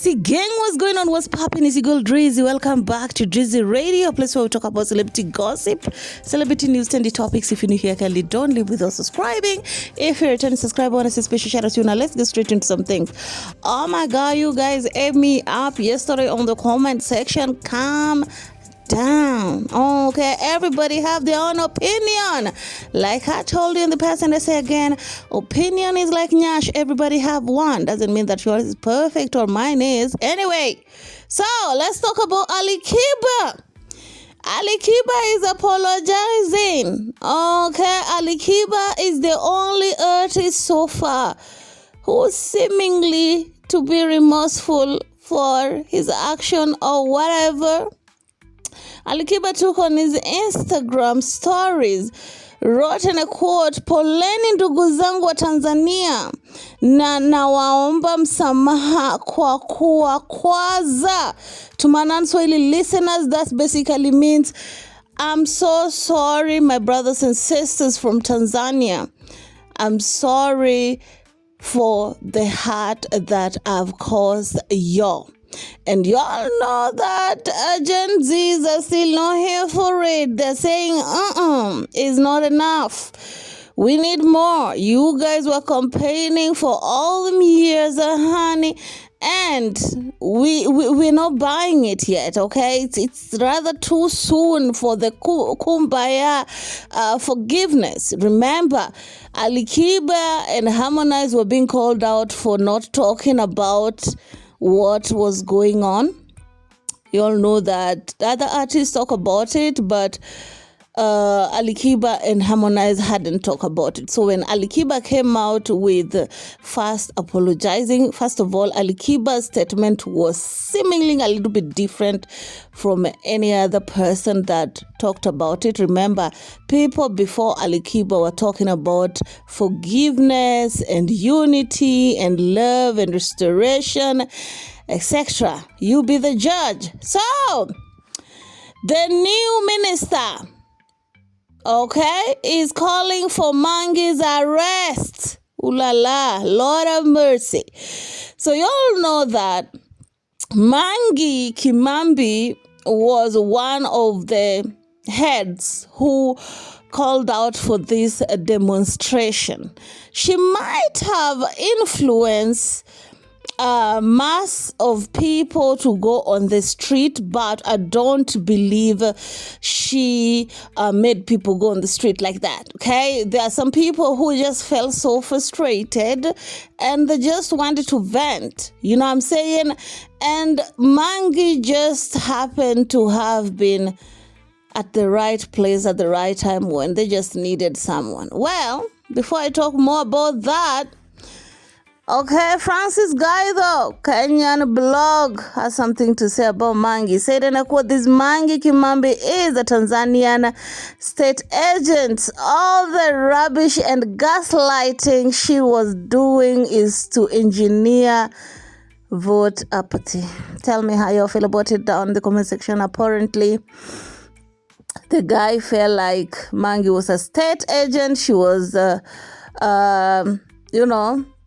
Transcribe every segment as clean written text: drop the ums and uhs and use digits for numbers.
Nasty gang, what's going on? What's popping? It's your girl Drizzy. Welcome back to Drizzy Radio, a place where we talk about celebrity gossip, celebrity news, trendy topics. If you're new here, kindly don't leave without subscribing. If you're a returning subscriber, I want to say special shout out to you. Now let's get straight into some things. Oh my god, you guys ate me up yesterday on the comment section. Calm down. Okay, everybody have their own opinion. Like I told you in the past, and I say again, opinion is like nyash. Everybody have one. Doesn't mean that yours is perfect or mine is. Anyway, so let's talk about Alikiba. Alikiba is apologizing. Okay, Alikiba is the only artist so far who seemingly to be remorseful for his action or whatever. Alikiba took on his Instagram stories, wrote in a quote, "Poleni ndugu zangu wa Tanzania na nawaomba msamaha kwa kuwakwaza." To my non-Swahili listeners, that basically means, I'm so sorry, my brothers and sisters from Tanzania. I'm sorry for the hurt that I've caused y'all. And y'all know that Gen Zs are still not here for it. They're saying, it's not enough. We need more. You guys were campaigning for all them years, honey. And we're not buying it yet, okay? It's rather too soon for the kumbaya forgiveness. Remember, Alikiba and Harmonize were being called out for not talking about what was going on. You all know that the other artists talk about it, but Alikiba and Harmonize hadn't talked about it. So when Alikiba came out with first apologizing, first of all, Alikiba's statement was seemingly a little bit different from any other person that talked about it. Remember, people before Alikiba were talking about forgiveness and unity and love and restoration, etc. You be the judge. So, the new minister, okay, is calling for Mange's arrest. Ooh la la, Lord have mercy. So you all know that Mange Kimambi was one of the heads who called out for this demonstration. She might have influenced mass of people to go on the street, but I don't believe she made people go on the street like that, okay? There are some people who just felt so frustrated and they just wanted to vent, you know what I'm saying? And Mange just happened to have been at the right place at the right time when they just needed someone. Well, before I talk more about that, okay, Francis Guy though, Kenyan blog, has something to say about Mange. He said, and I quote, "This Mange Kimambi is a Tanzanian state agent. All the rubbish and gaslighting she was doing is to engineer vote apathy." Tell me how you feel about it down in the comment section. Apparently, the guy felt like Mange was a state agent. She was,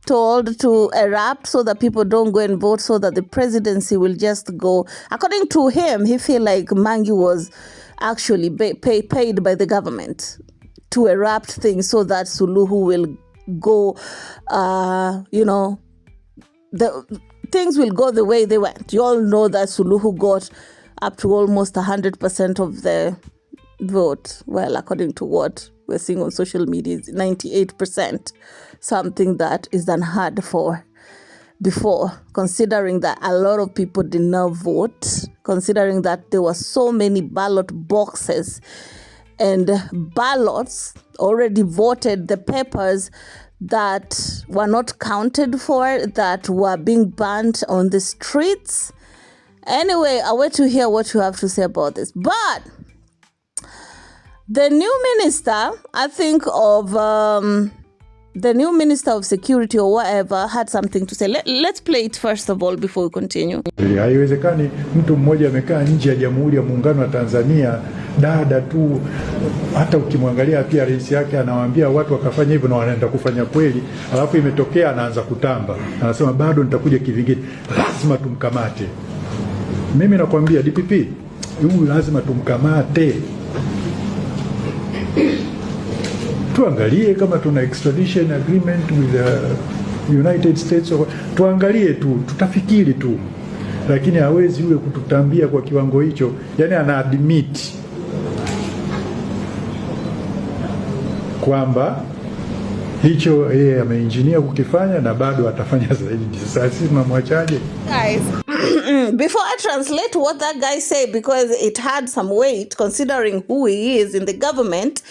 told to erupt so that people don't go and vote, so that the presidency will just go. According to him, he feel like Mange was actually paid by the government to erupt things so that Suluhu will go, the things will go the way they went. You all know that Suluhu got up to almost 100% of the vote. Well, according to what we're seeing on social media, is 98%, something that is unheard for before, considering that a lot of people did not vote, considering that there were so many ballot boxes and ballots already voted, the papers that were not counted for, that were being burnt on the streets. Anyway, I wait to hear what you have to say about this. But the new minister, I think of the new Minister of Security or whatever had something to say. Let's play it first of all before we continue. Haiwezekani mtu mmoja amekaa nje ya Jamhuri ya Muungano wa Tanzania, dada tu, hata ukimwangalia pia rais yake anawaambia watu wakafanya hivyo na wanaenda kufanya kweli, alafu imetokea anaanza kutamba. Anasema bado nitakuja kivingine. Lazima tumkamate. Mimi nakwambia DPP, huyu lazima tumkamate. Tuangalie kama tuna extradition agreement with the United States, tuangalie tu, tutafikiri tu, lakini hawezi yule kututambia kwa kiwango hicho. Yani ana admit kwamba hicho yeye ameinjinia kukifanya na bado atafanya zaidi. Sasa sisi tunamwachaje? Guys, before I translate what that guy said, because it had some weight considering who he is in the government,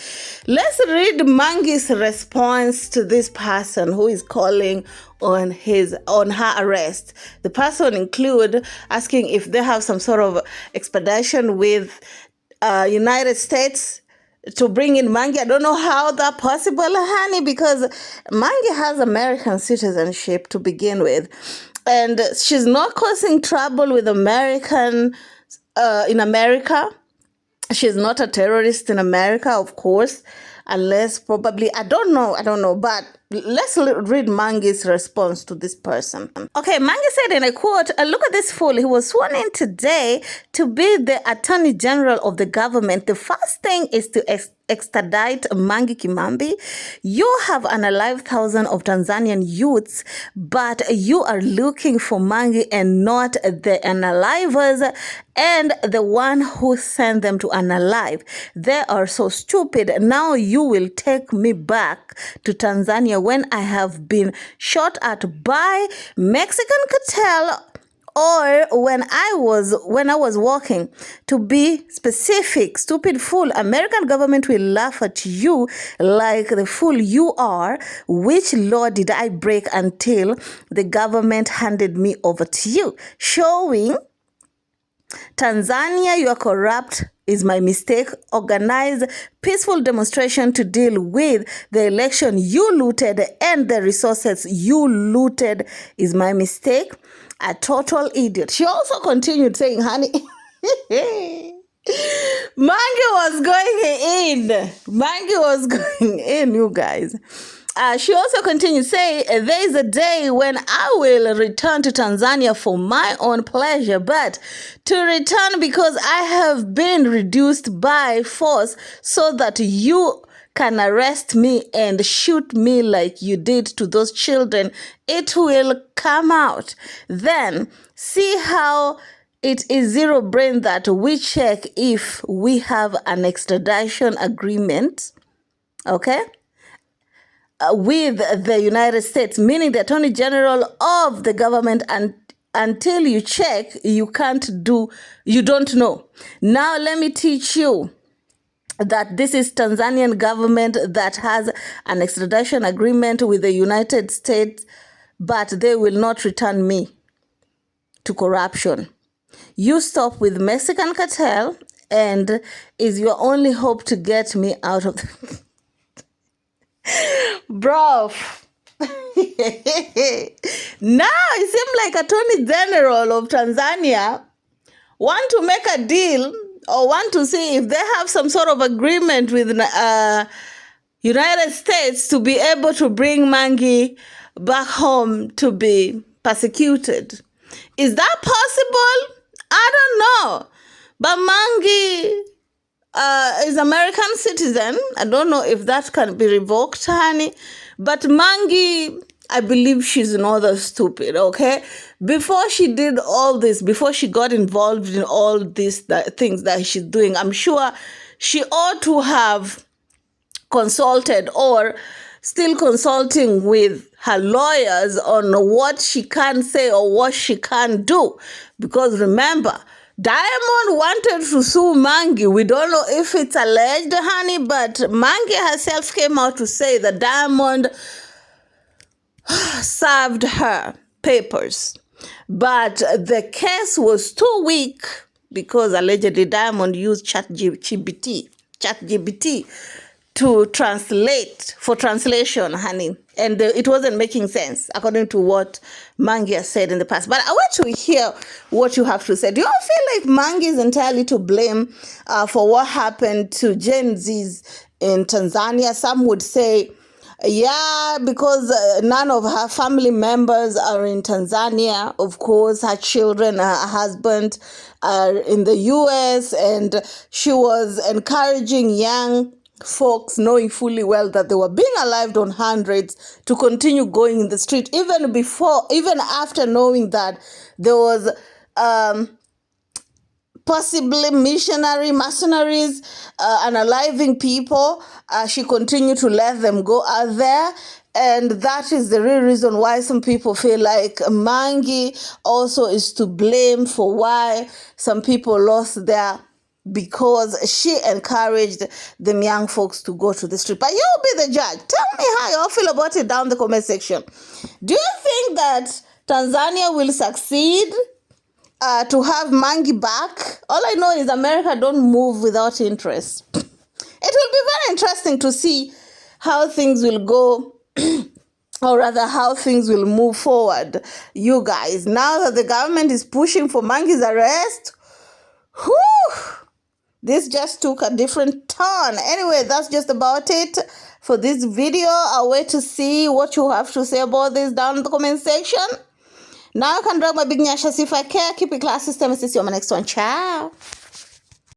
let's read Mange's response to this person who is calling on her arrest. The person include asking if they have some sort of expedition with United States to bring in Mange. I don't know how that possible, honey, because Mange has American citizenship to begin with. And she's not causing trouble with in America. She's not a terrorist in America, of course, unless probably, I don't know, but let's read Mange's response to this person. Okay, Mange said, and I quote, "Look at this fool. He was sworn in today to be the Attorney General of the government. The first thing is to extradite Mange Kimambi. You have unalived thousands of Tanzanian youths, but you are looking for Mange and not the unalivers and the one who sent them to unalive. They are so stupid. Now you will take me back to Tanzania when I have been shot at by Mexican cartel, or when I was walking. To be specific, stupid fool, American government will laugh at you like the fool you are. Which law did I break until the government handed me over to you? Showing Tanzania, you are corrupt is my mistake. Organize peaceful demonstration to deal with the election you looted and the resources you looted is my mistake. A total idiot." She also continued saying, honey, Mange was going in, you guys. She also continued saying, "There is a day when I will return to Tanzania for my own pleasure, but to return because I have been reduced by force so that you can arrest me and shoot me like you did to those children, it will come out. Then see how it is zero brain that we check if we have an extradition agreement, okay, with the United States, meaning the Attorney General of the government, and until you check, you don't know. Now let me teach you that this is Tanzanian government that has an extradition agreement with the United States, but they will not return me to corruption. You stop with Mexican cartel and is your only hope to get me out of the... Bro. Now it seems like Attorney General of Tanzania want to make a deal or want to see if they have some sort of agreement with United States to be able to bring Mange back home to be persecuted. Is that possible? I don't know. But Mange is American citizen. I don't know if that can be revoked, honey. But Mange, I believe she's not that stupid, okay? Before she did all this, before she got involved in all these things that she's doing, I'm sure she ought to have consulted or still consulting with her lawyers on what she can say or what she can do. Because remember, Diamond wanted to sue Mange. We don't know if it's alleged, honey, but Mange herself came out to say that Diamond served her papers. But the case was too weak because allegedly Diamond used ChatGPT to translate for translation, honey. And it wasn't making sense according to what Mange has said in the past. But I want to hear what you have to say. Do you feel like Mange is entirely to blame for what happened to Gen Zs in Tanzania? Some would say, yeah, because none of her family members are in Tanzania. Of course, her children, her husband are in the US, and she was encouraging young folks, knowing fully well that they were being alive on hundreds, to continue going in the street, even after knowing that there was possibly mercenaries, unaliving people. She continued to let them go out there. And that is the real reason why some people feel like Mange also is to blame for why some people lost their, because she encouraged them young folks to go to the street. But you'll be the judge. Tell me how you all feel about it down in the comment section. Do you think that Tanzania will succeed to have Mange back? All I know is America don't move without interest. It will be very interesting to see how things will go, or rather how things will move forward, you guys. Now that the government is pushing for Mange's arrest, whew, this just took a different turn. Anyway, that's just about it for this video. I'll wait to see what you have to say about this down in the comment section. Now I can drag my big nyasha if I care. Keep it classy. Stay my sister on my next one. Ciao.